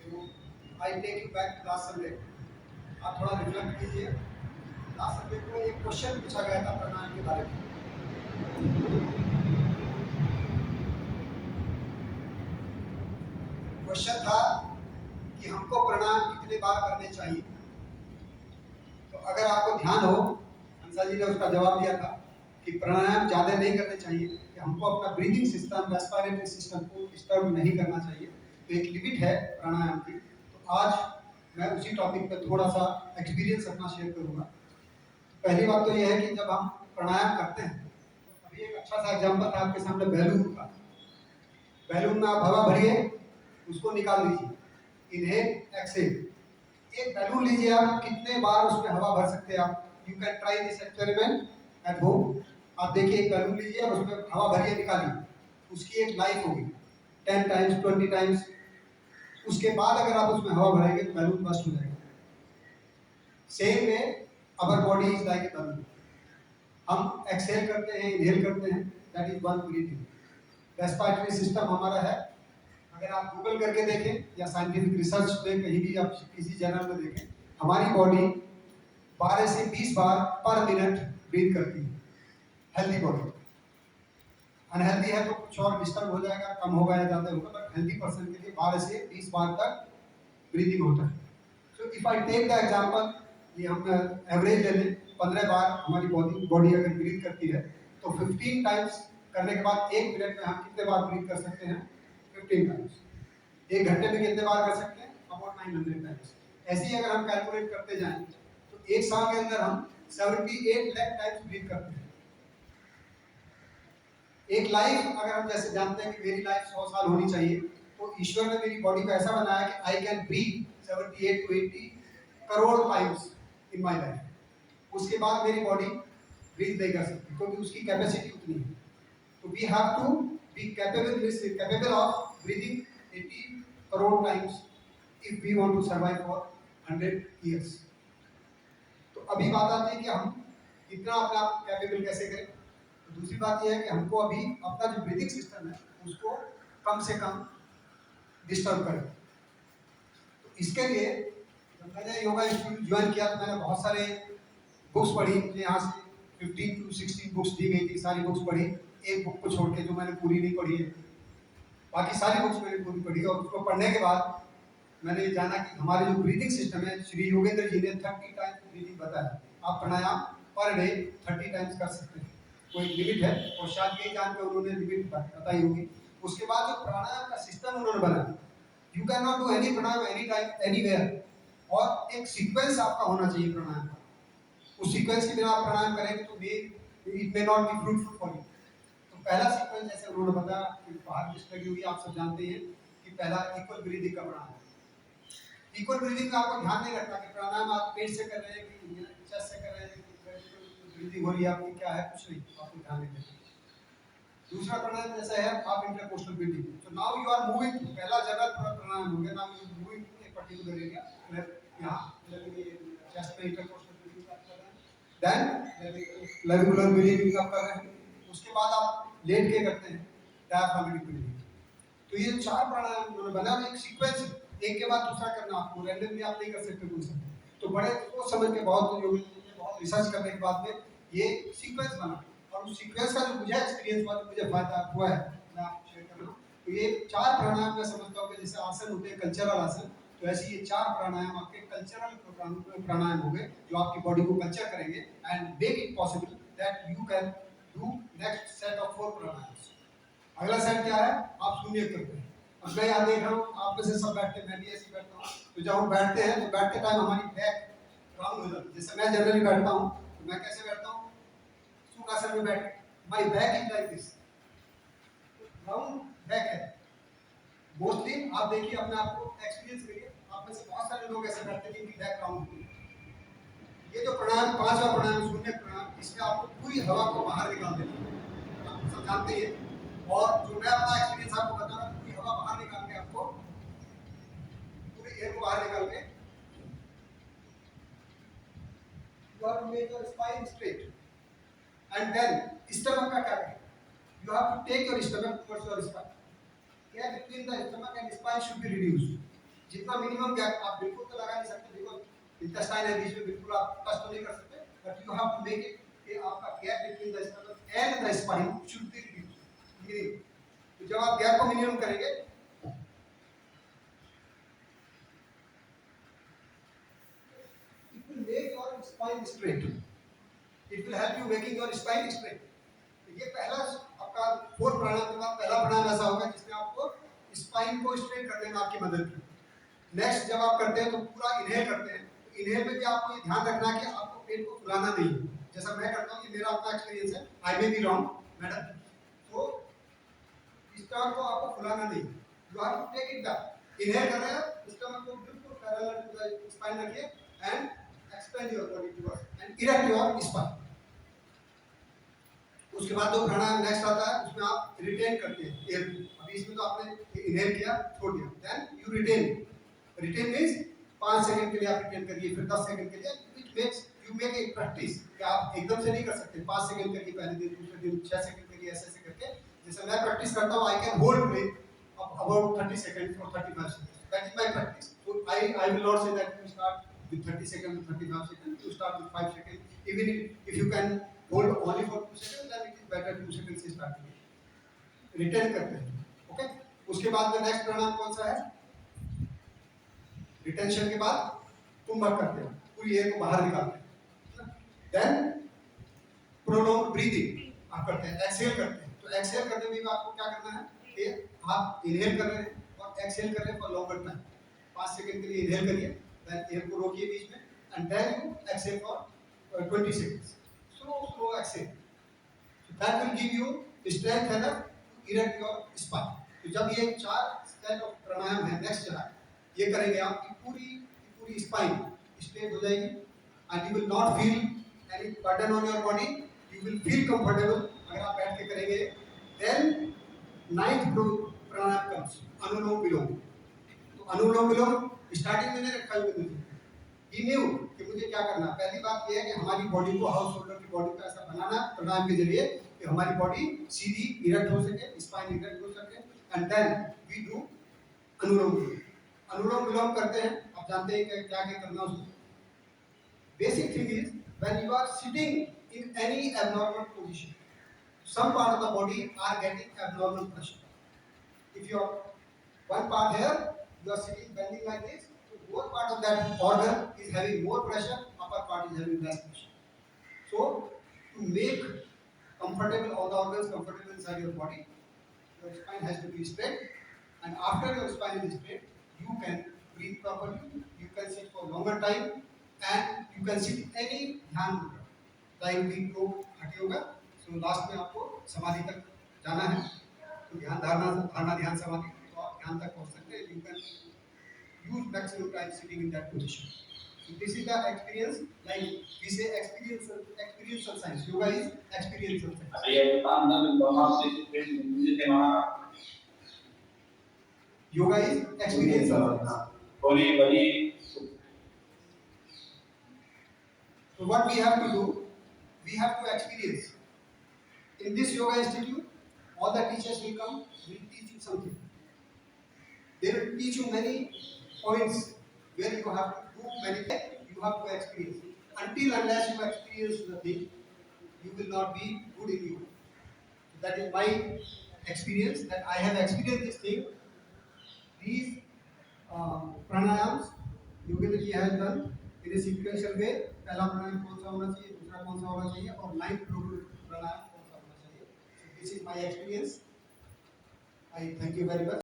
तो I take you back to last Sunday. आप थोड़ा रिफ्लेक्ट कीजिए। लास्ट संडे को एक क्वेश्चन पूछा गया था प्राणायाम के बारे में। क्वेश्चन था कि हमको प्राणायाम कितने बार करने चाहिए। तो अगर आपको ध्यान हो, हंसा जी ने उसका जवाब दिया था कि प्राणायाम ज़्यादा नहीं करने चाहिए, कि हमको अपना ब्रीदिंग सिस्टम, रेस्पिरेटरी सिस्टम को डिस्टर्ब नहीं करना चाहिए। तो एक लिमिट है प्राणायाम की। तो आज मैं उसी टॉपिक पे थोड़ा सा एक्सपीरियंस अपना शेयर करूँगा। पहली बात तो यह है कि जब हम प्राणायाम करते हैं, तो अभी एक अच्छा सा एग्जाम्पल था आपके सामने बैलून का। बैलून में आप हवा भरिए, उसको निकाल लीजिए, इनहेल एक्सहेल। एक बैलून लीजिए, आप कितने बार उसमें हवा भर सकते हैं आप। You can try this experiment at home. आप देखिए, एक बैलून लीजिए और उसमें हवा भरिए, निकालिए, उसकी एक लाइफ होगी 10 टाइम्स 20 टाइम्स। उसके बाद अगर आप उसमें हवा भरेंगे तो बैलून बस्ट हो जाएगा। Same way our body is like a balloon. हम एक्सहेल करते हैं, इनहेल करते हैं, that is one breathing. Respiratory system हमारा है, अगर आप गूगल करके देखें या साइंटिफिक रिसर्च में कहीं भी आप किसी जर्नल में देखें, हमारी बॉडी 12 से 20 बार पर मिनट ब्रीथ करती है, हेल्दी बॉडी। अनहेल्दी है तो कुछ और डिस्टर्ब हो जाएगा, कम होगा या ज़्यादा होगा, बट हेल्दी पर्सन के लिए 12 से 20 बार तक ब्रीदिंग होता है। So if I take the example, ये हम एवरेज ले लें, 15 बार हमारी बॉडी अगर ब्रीथ करती है, तो 15 टाइम्स करने के बाद 1 मिनट में हम कितने बार ब्रीथ कर सकते हैं? 15 टाइम्स। 1 घंटे में कितने बार कर सकते हैं? About 900 times. ऐसे ही अगर हम कैलकुलेट करते जाएं तो एक साल के अंदर हम 78 लाख टाइम्स ब्रीथ करते हैं। एक लाइफ, अगर हम जैसे जानते हैं कि मेरी लाइफ 100 साल होनी चाहिए, तो ईश्वर ने मेरी बॉडी को ऐसा बनाया कि I can breathe 78 to 80 crore times in my life. उसके बाद मेरी बॉडी ब्रीथ नहीं कर सकती, क्योंकि उसकी कैपेसिटी उतनी है। तो we have to be capable of breathing 80 crore times if we want to survive for 100 years. तो अभी बात आती है कि हम कितना अपने आप कैपेबल कैसे करें। तो दूसरी बात यह है कि हमको अभी अपना जो ब्रीथिंग सिस्टम है उसको कम से कम डिस्टर्ब करें। तो इसके लिए जब मैंने योगा इंस्टीट्यूट ज्वाइन किया तो मैंने बहुत सारे बुक्स पढ़ी। मुझे यहाँ से 15 to 16 बुक्स दी गई थी, सारी बुक्स पढ़ी, एक बुक को छोड़ के जो मैंने पूरी नहीं पढ़ी है। बाकी सारी बुक्स मैंने पूरी पढ़ी और उसको पढ़ने के बाद मैंने जाना कि हमारे जो ब्रीथिंग सिस्टम है, श्री योगेंद्र जी ने 30 टाइम्स ब्रीथिंग बताया। आप प्राणायाम पर डे 30 टाइम्स कर सकते हैं, कोई लिमिट है, और शायद यही जान के उन्होंने लिमिट बताई होगी। उसके बाद जो प्राणायाम का सिस्टम उन्होंने बनाया, you can not do any pranayama any time anywhere, और एक सीक्वेंस आपका होना चाहिए प्राणायाम का। उस सीक्वेंस के बिना आप प्राणायाम करेंगे तो it may not be fruitful for you. तो पहला सीक्वेंस जैसे उन्होंने बताया कि बाहर लिस्ट लगी हुई, आप सब जानते हैं कि पहला इक्वल ब्रीदिंग का प्राणायाम। इक्वल ब्रीदिंग का आपको ध्यान नहीं रखना कि प्राणायाम आप पेट से कर रहे हैं कि चेस्ट से कर रहे हैं, ब्रीदिंग हो रही है आपकी क्या है, कुछ नहीं, आपको ध्यान नहीं देना। दूसरा प्राणायाम जैसा है आप इंटरकोस्टल ब्रीदिंग। तो नाउ यू आर मूविंग, पहला जगह पूरा प्राणायाम हो गया, now you moving to a particular area, यहाँ चेस्ट में इंटरकोस्टल ब्रीदिंग आप कर रहे हैं, देन लेविकुलर ब्रीदिंग आप कर रहे हैं। उसके बाद आप लेट के करते हैं डायफ्रामेटिक ब्रीदिंग। तो ये 4 प्राणायाम उन्होंने बनाया, एक सीक्वेंस है, एक के बाद दूसरा करना, आपको रैंडमली आप नहीं कर सकते कोई सा। तो बड़े सोच समझ के बहुत रिसर्च करने के बाद में ये सीक्वेंस बना, और उस सीक्वेंस का जो मुझे एक्सपीरियंस हुआ, जो मुझे फायदा हुआ है, मैं आपको शेयर कर रहा हूँ। तो ये 4 प्राणायाम मैं समझता हूँ कि जैसे आसन होते हैं कल्चरल आसन, तो ऐसे ये 4 प्राणायाम आपके कल्चरल प्राणायाम हो गए, जो आपकी बॉडी को कल्चर करेंगे and make it possible that you can do next set of 4 प्राणायाम्स। अगला सेट क्या है? आप शून्य करते हैं। अब मैं यहाँ देख रहा हूँ आप में से सब बैठते हैं, मैं भी ऐसे बैठता हूँ। तो जब हम बैठते हैं तो बैठते टाइम हमारी बैक राउंड हो जाती है। जैसे मैं जनरली बैठता हूँ तो मैं कैसे बैठता हूँ? सुखासन में बैठ, my back is like this, round back है। मोस्टली आप देखिए, अपने आप को एक्सपीरियंस करिए, आप में से बहुत सारे लोग ऐसे बैठते हैं कि बैक राउंड होती है। ये जो प्राणायाम, 5वां प्राणायाम शून्य प्राणायाम, इसमें आपको पूरी हवा को बाहर निकाल देना है, आप सब जानते हैं। और जो मैं अपना एक्सपीरियंस आपको बता रहा हूँ, पूरी हवा बाहर निकाल के, आपको पूरे एयर को बाहर निकाल के, you have to make your spine straight, and then stomach का क्या करें? You have to take your stomach towards your spine. Air between the stomach and spine should be reduced. जितना मिनिमम गैप आप बिल्कुल तो लगा नहीं सकते, बिकॉज इंटेस्टाइन है बीच में, बिल्कुल आप टच तो नहीं कर सकते, but you have to make it कि आपका gap between the stomach and the spine should be minimum. तो जब आप गैप को मिनिमम करेंगे, it will make your spine straight, it will help you making your spine straight। तो ये पहला आपका 4 प्राणायाम के बाद पहला प्राणायाम ऐसा होगा जिसमें आपको स्पाइन को स्ट्रेट करने में आपकी मदद की। नेक्स्ट जब आप करते हैं तो पूरा इनहेल करते हैं, तो इनहेल में भी आपको ये ध्यान रखना है कि आपको पेट को फुलाना नहीं है, जैसा मैं करता हूँ, ये मेरा अपना एक्सपीरियंस है, I may be wrong madam. तो स्टमक को आपको फुलाना नहीं, you have to take it back. Inhale कर रहे हैं, स्टमक को बिल्कुल पैरेलल टू द स्पाइन रखिए and expand your body towards and erect your spine. उसके बाद जो प्राणायाम नेक्स्ट आता है उसमें आप रिटेन करते हैं एयर। अभी इसमें तो आपने इनहेल किया, छोड़ दिया, then you retain. Retain means 5 second के लिए आप रिटेन करिए, फिर 10 सेकंड के लिए, which makes you make a practice कि आप एकदम से नहीं कर सकते। 5 सेकंड करिए पहले दिन, दूसरे दिन 6 सेकंड करिए, ऐसे ऐसे करके। जैसे मैं प्रैक्टिस करता हूं, I can hold breath about 30 second और 35 second, that is my practice. So I will not say that you start with 30 seconds, 35 seconds, you start with 5 seconds. Even if you can hold only for 2 seconds, then it is better 2 seconds से start करिए, retain करते हैं, okay. उसके बाद में next प्राणायाम कौन सा है? रिटेंशन के बाद कुंभक करते हैं, पूरी एयर को बाहर निकालते हैं। देन प्रोलॉन्ग ब्रीदिंग आप करते हैं, एक्सहेल करते हैं। तो एक्सहेल करने में भी आपको क्या करना है कि आप इनहेल कर रहे हैं और एक्सहेल कर रहे हैं फॉर लॉन्गर टाइम। 5 सेकंड के लिए इनहेल करिए, then air को रोकिए बीच में, and then you exhale for 20 seconds, slow exhale, so that will give you strength enough to erect your spine। तो जब ये 4 सेट ऑफ प्राणायाम है, नेक्स्ट जो है ये करेंगे, आपकी पूरी स्पाइन स्ट्रेट हो जाएगी and you will not feel any burden on your body, you will feel comfortable अगर आप बैठ के करेंगे। then 9th प्राणायाम comes अनुलोम विलोम। तो अनुलोम विलोम स्टार्टिंग में नहीं रखा हुआ मुझे, ही न्यू कि मुझे क्या करना। पहली बात ये है कि हमारी बॉडी को, हाउस होल्डर की बॉडी को ऐसा बनाना प्राणायाम के जरिए कि हमारी बॉडी सीधी इरेक्ट हो सके, स्पाइन इरेक्ट हो सके, एंड देन वी डू अनुलोम विलोम। अनुलोम विलोम करते हैं, आप जानते हैं कि क्या क्या करना उसमें। Basic thing is when you are sitting in any abnormal position, some part of the body are getting abnormal pressure। if you are one part here, you are sitting bending like this, so both part of that organ is having more pressure, upper part is having less pressure। so to make comfortable all the organs comfortable inside your body, your spine has to be straight, and after your spine is straight, you can breathe properly, you can sit for longer time, and you can sit any ध्यान मुद्रा, like we do hati yoga। so last में आपको समाधि तक जाना है, तो धारणा ध्यान समाधि, तो आप ध्यान तक पहुंच सकते हैं। you can use maximum time sitting in that position। so this is the experience, like we say experiential science, yoga is experiential science। yoga is experiential science। so what we have to do, we have to experience। in this yoga institute, all the teachers will come, will teach you something, they will teach you many points where you have to do many things, you have to experience। until unless you experience the thing, you will not be good in yoga। so that is my experience, that I have experienced this thing। these pranayams Yogendra ji has done in a sequential way। पहला प्राणायाम कौन सा होना चाहिए, दूसरा कौन सा होना चाहिए, और 9th प्राणायाम कौन सा होना चाहिए। so this is my experience। I thank you very much।